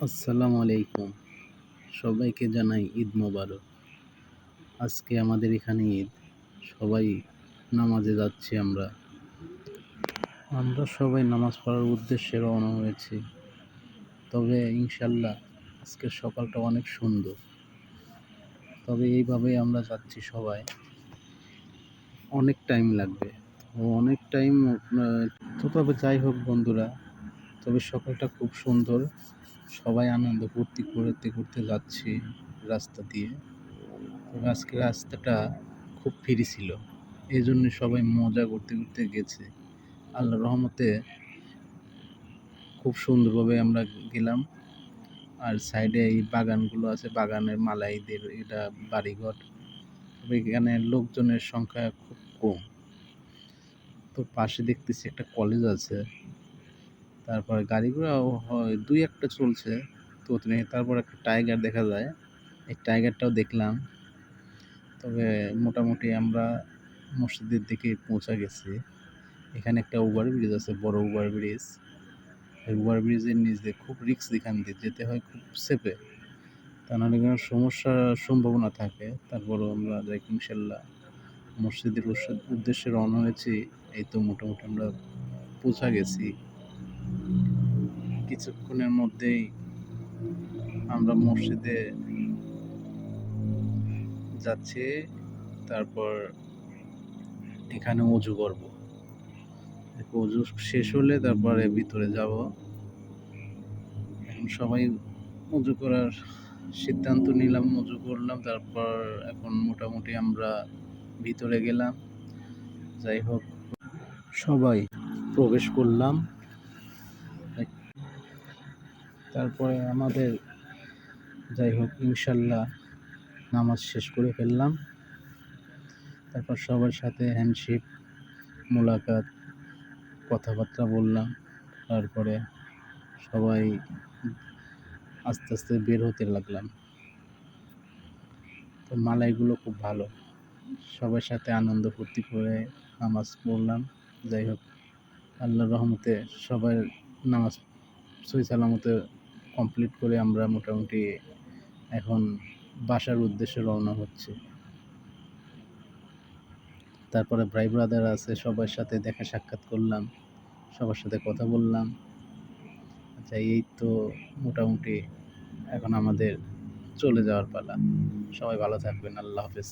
আসসালামু আলাইকুম। সবাইকে জানাই ঈদ মোবারক। আজকে আমাদের এখানে ঈদ। সবাই নামাজে যাচ্ছি আমরা। আমরা সবাই নামাজ পড়ার উদ্দেশ্যে রওনা হয়েছি। তবে ইনশাল্লাহ আজকের সকালটা অনেক সুন্দর। তবে এইভাবেই আমরা যাচ্ছি সবাই। অনেক টাইম লাগবে। অনেক টাইম তবে যাই হোক বন্ধুরা, তবে সকালটা খুব সুন্দর। সবাই আনন্দ ফুর্তি করতে করতে যাচ্ছি রাস্তা দিয়ে। তবে আজকে রাস্তাটা খুব ফ্রি ছিল, এই জন্য সবাই মজা করতে করতে গেছে। আল্লাহর রহমতে খুব সুন্দরভাবে আমরা গেলাম। আর সাইডে এই বাগানগুলো আছে, বাগানের মালাইদের এটা বাড়িঘর। তবে এখানে লোকজনের সংখ্যা খুব কম। তো পাশে দেখতেছি একটা কলেজ আছে, তারপর গাড়ি ঘোড়াও হয় দুই একটা চলছে। তো তারপর একটা টাইগার দেখা যায়, এই টাইগারটাও দেখলাম। তবে মোটামুটি আমরা মসজিদের দিকে পৌঁছে গেছি। এখানে একটা ওভারব্রিজ আছে, বড় ওভারব্রিজ। এই ওভারব্রিজের নিচ দিয়ে খুব রিস্ক, এখান দিয়ে যেতে হয় খুব সেফে, তা নাহলে কোনো সমস্যার সম্ভাবনা থাকে। তারপরও আমরা যাই ইনশাল্লাহ মসজিদের উদ্দেশ্যে রওনা হয়েছি। এই তো মোটামুটি আমরা পৌঁছে গেছি। কিছুক্ষণের মধ্যেই আমরা মসজিদে যাচ্ছি। তারপর এখানে অজু করব। অজু শেষ হলে তারপরে ভিতরে যাব। এখন সবাই অজু করার সিদ্ধান্ত নিলাম, অজু করলাম। তারপর এখন মোটামুটি আমরা ভিতরে গেলাম। যাই হোক, সবাই প্রবেশ করলাম। তারপরে আমাদের যাই হোক ইনশাল্লাহ নামাজ শেষ করে ফেললাম। তারপর সবার সাথে হ্যান্ডশেক, মোলাকাত, কথাবার্তা বললাম। তারপরে সবাই আস্তে আস্তে বের হতে লাগলাম। তো মালাইগুলো খুব ভালো, সবার সাথে আনন্দ ফুর্তি করে নামাজ পড়লাম। যাই হোক, আল্লাহর রহমতে সবার নামাজ সহি সালামতে কমপ্লিট করে আমরা মোটামুটি এখন বাসার উদ্দেশ্যে রওনা হচ্ছে। তারপরে ভাই ব্রাদার আছে, সবার সাথে দেখা সাক্ষাৎ করলাম, সবার সাথে কথা বললাম। আচ্ছা, এই তো মোটামুটি এখন আমাদের চলে যাওয়ার পালা। সবাই ভালো থাকবেন। আল্লাহ হাফেজ।